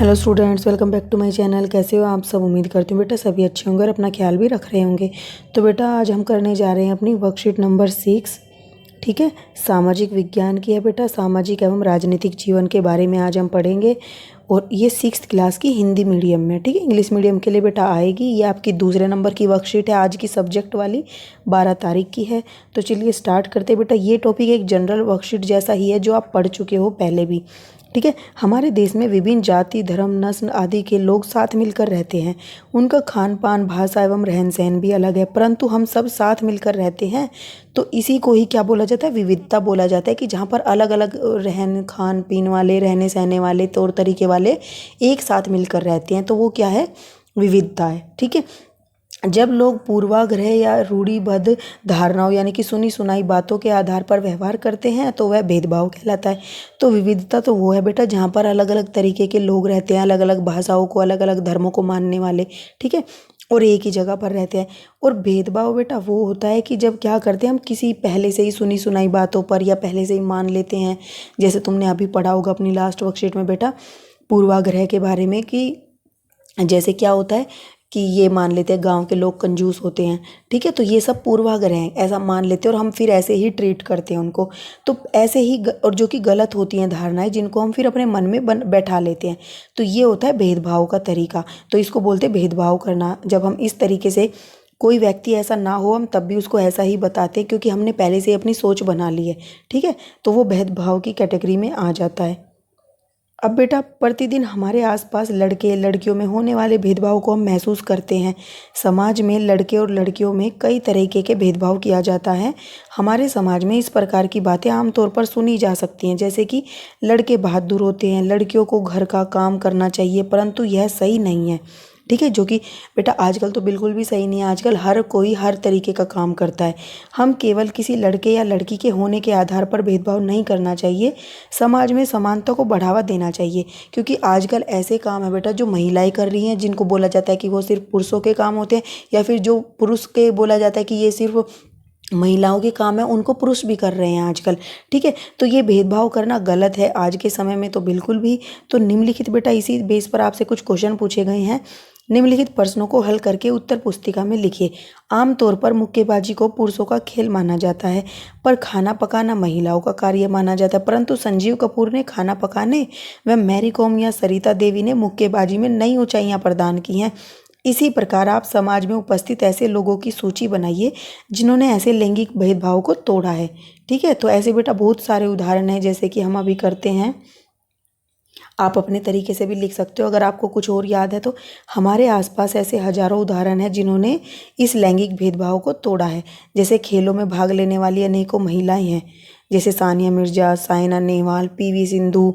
Hello students, welcome back to my channel. कैसे हो आप सब? उम्मीद करती हूँ बेटा सभी अच्छे होंगे और अपना ख्याल भी रख रहे होंगे। तो बेटा आज हम करने जा रहे हैं अपनी वर्कशीट नंबर 6। ठीक है, सामाजिक विज्ञान की है बेटा। सामाजिक एवं राजनीतिक जीवन के बारे में आज हम पढ़ेंगे और ये 6th क्लास की हिंदी मीडियम में। ठीक है, इंग्लिश मीडियम के लिए बेटा आएगी। ये आपकी दूसरे नंबर की वर्कशीट है, आज की सब्जेक्ट वाली 12 तारीख की है। तो चलिए स्टार्ट करते हैं बेटा। ये टॉपिक एक जनरल वर्कशीट जैसा ही है जो आप पढ़ चुके हो पहले भी। ठीक है, हमारे देश में विभिन्न जाति, धर्म, नस्ल आदि के लोग साथ मिलकर रहते हैं। उनका खान पान, भाषा एवं रहन सहन भी अलग है, परंतु हम सब साथ मिलकर रहते हैं। तो इसी को ही क्या बोला जाता है? विविधता बोला जाता है। कि जहाँ पर अलग अलग रहन खान पीन वाले, रहने सहने वाले, तौर तरीके वाले एक साथ मिलकर रहते हैं, तो वो क्या है? विविधता है। ठीक है, जब लोग पूर्वाग्रह या रूढ़िबद्ध धारणाओं यानी कि सुनी सुनाई बातों के आधार पर व्यवहार करते हैं तो वह भेदभाव कहलाता है। तो विविधता तो वो है बेटा जहाँ पर अलग अलग तरीके के लोग रहते हैं, अलग अलग भाषाओं को, अलग अलग धर्मों को मानने वाले। ठीक है, और एक ही जगह पर रहते हैं। और भेदभाव बेटा वो होता है कि जब क्या करते हैं हम किसी पहले से ही सुनी सुनाई बातों पर या पहले से ही मान लेते हैं। जैसे तुमने अभी पढ़ा होगा अपनी लास्ट वर्कशीट में बेटा पूर्वाग्रह के बारे में, कि जैसे क्या होता है कि ये मान लेते हैं गांव के लोग कंजूस होते हैं। ठीक है, तो ये सब पूर्वाग्रह हैं, ऐसा मान लेते हैं और हम फिर ऐसे ही ट्रीट करते हैं उनको। तो ऐसे ही और जो कि गलत होती हैं धारणाएं, जिनको हम फिर अपने मन में बैठा लेते हैं। तो ये होता है भेदभाव का तरीका। तो इसको बोलते हैं भेदभाव करना। जब हम इस तरीके से, कोई व्यक्ति ऐसा ना हो हम तब भी उसको ऐसा ही बताते हैं, क्योंकि हमने पहले से अपनी सोच बना ली है। ठीक है, तो वो भेदभाव की कैटेगरी में आ जाता है। अब बेटा प्रतिदिन हमारे आसपास लड़के लड़कियों में होने वाले भेदभाव को हम महसूस करते हैं। समाज में लड़के और लड़कियों में कई तरीके के भेदभाव किया जाता है। हमारे समाज में इस प्रकार की बातें आमतौर पर सुनी जा सकती हैं, जैसे कि लड़के बहादुर होते हैं, लड़कियों को घर का काम करना चाहिए, परंतु यह सही नहीं है। ठीक है, जो कि बेटा आजकल तो बिल्कुल भी सही नहीं है। आजकल हर कोई हर तरीके का काम करता है। हम केवल किसी लड़के या लड़की के होने के आधार पर भेदभाव नहीं करना चाहिए। समाज में समानता को बढ़ावा देना चाहिए, क्योंकि आजकल ऐसे काम है बेटा जो महिलाएं कर रही हैं, जिनको बोला जाता है कि वो सिर्फ पुरुषों के काम होते हैं, या फिर जो पुरुष के बोला जाता है कि ये सिर्फ महिलाओं के काम है, उनको पुरुष भी कर रहे हैं आजकल। ठीक है, तो ये भेदभाव करना गलत है आज के समय में तो बिल्कुल भी। तो निम्नलिखित बेटा इसी बेस पर आपसे कुछ क्वेश्चन पूछे गए हैं। निम्नलिखित प्रश्नों को हल करके उत्तर पुस्तिका में लिखिए। आमतौर पर मुक्केबाजी को पुरुषों का खेल माना जाता है, पर खाना पकाना महिलाओं का कार्य माना जाता है। परंतु संजीव कपूर ने खाना पकाने व मैरी कॉम या सरिता देवी ने मुक्केबाजी में नई ऊंचाइयां प्रदान की हैं। इसी प्रकार आप समाज में उपस्थित ऐसे लोगों की सूची बनाइए जिन्होंने ऐसे लैंगिक भेदभाव को तोड़ा है। ठीक है, तो ऐसे बेटा बहुत सारे उदाहरण हैं, जैसे कि हम अभी करते हैं। आप अपने तरीके से भी लिख सकते हो अगर आपको कुछ और याद है तो। हमारे आसपास ऐसे हजारों उदाहरण हैं जिन्होंने इस लैंगिक भेदभाव को तोड़ा है। जैसे खेलों में भाग लेने वाली अनेकों महिलाएं हैं, जैसे सानिया मिर्जा, साइना नेहवाल, पीवी सिंधु,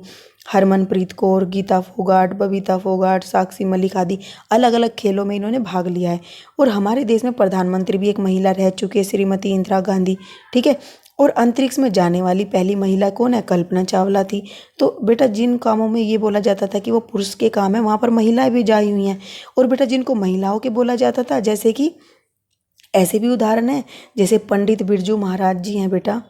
हरमनप्रीत कौर, गीता फोगाट, बबीता फोगाट, साक्षी मलिक आदि अलग अलग खेलों में इन्होंने भाग लिया है। और हमारे देश में प्रधानमंत्री भी एक महिला रह चुकी है, श्रीमती इंदिरा गांधी। ठीक है, और अंतरिक्ष में जाने वाली पहली महिला कौन है? कल्पना चावला थी। तो बेटा जिन कामों में ये बोला जाता था कि वो पुरुष के काम है, वहाँ पर महिलाएं भी जाई हुई हैं। और बेटा जिनको महिलाओं के बोला जाता था, जैसे कि ऐसे भी उदाहरण है, जैसे पंडित बिरजू महाराज जी हैं बेटा।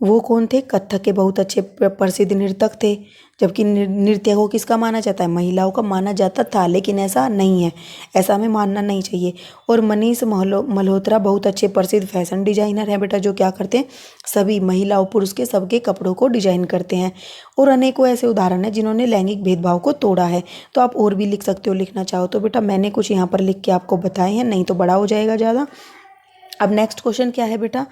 वो कौन थे? कथक के बहुत अच्छे प्रसिद्ध नर्तक थे। जबकि नृत्य को किसका माना जाता है? महिलाओं का माना जाता था, लेकिन ऐसा नहीं है, ऐसा हमें मानना नहीं चाहिए। और मनीष मल्होत्रा बहुत अच्छे प्रसिद्ध फैशन डिजाइनर हैं बेटा, जो क्या करते हैं? सभी महिलाओं पुरुष के सबके कपड़ों को डिजाइन करते हैं। और अनेकों ऐसे उदाहरण हैं जिन्होंने लैंगिक भेदभाव को तोड़ा है। तो आप और भी लिख सकते हो, लिखना चाहो तो बेटा। मैंने कुछ यहाँ पर लिख के आपको बताए हैं, नहीं तो बड़ा हो जाएगा ज़्यादा। अब नेक्स्ट क्वेश्चन क्या है बेटा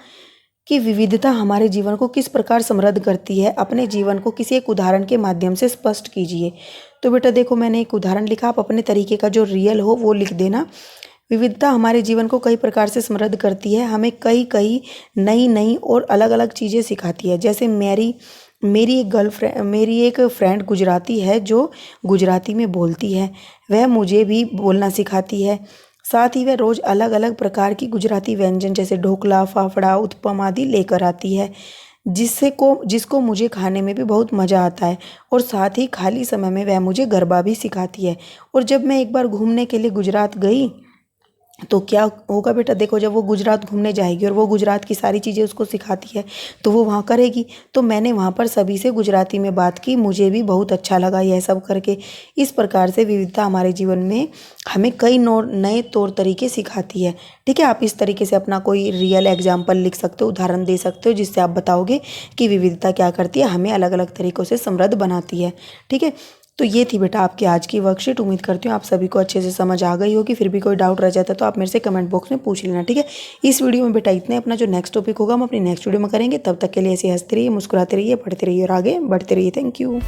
कि विविधता हमारे जीवन को किस प्रकार समृद्ध करती है? अपने जीवन को किसी एक उदाहरण के माध्यम से स्पष्ट कीजिए। तो बेटा देखो, मैंने एक उदाहरण लिखा, आप अपने तरीके का जो रियल हो वो लिख देना। विविधता हमारे जीवन को कई प्रकार से समृद्ध करती है, हमें कई कई नई नई और अलग अलग चीज़ें सिखाती है। जैसे मेरी एक फ्रेंड गुजराती है जो गुजराती में बोलती है, वह मुझे भी बोलना सिखाती है। साथ ही वह रोज़ अलग अलग प्रकार की गुजराती व्यंजन जैसे ढोकला, फाफड़ा, उत्पम आदि लेकर आती है, जिसको मुझे खाने में भी बहुत मज़ा आता है। और साथ ही खाली समय में वह मुझे गरबा भी सिखाती है। और जब मैं एक बार घूमने के लिए गुजरात गई तो क्या होगा बेटा, देखो जब वो गुजरात घूमने जाएगी और वो गुजरात की सारी चीज़ें उसको सिखाती है तो वो वहाँ करेगी। तो मैंने वहाँ पर सभी से गुजराती में बात की, मुझे भी बहुत अच्छा लगा यह सब करके। इस प्रकार से विविधता हमारे जीवन में हमें कई नए तौर तरीके सिखाती है। ठीक है, आप इस तरीके से अपना कोई रियल एग्जाम्पल लिख सकते हो, उदाहरण दे सकते हो, जिससे आप बताओगे कि विविधता क्या करती है, हमें अलग अलग तरीक़ों से समृद्ध बनाती है। ठीक है, तो ये थी बेटा आपकी आज की वर्कशीट। उम्मीद करती हूँ आप सभी को अच्छे से समझ आ गई होगी। फिर भी कोई डाउट रह जाता है तो आप मेरे से कमेंट बॉक्स में पूछ लेना। ठीक है, इस वीडियो में बेटा इतने। अपना जो नेक्स्ट टॉपिक होगा हम अपनी नेक्स्ट वीडियो में करेंगे। तब तक के लिए ऐसे हंसते रहिए, मुस्कुराते रहिए, पढ़ते रहिए और आगे बढ़ते रहिए। Thank you.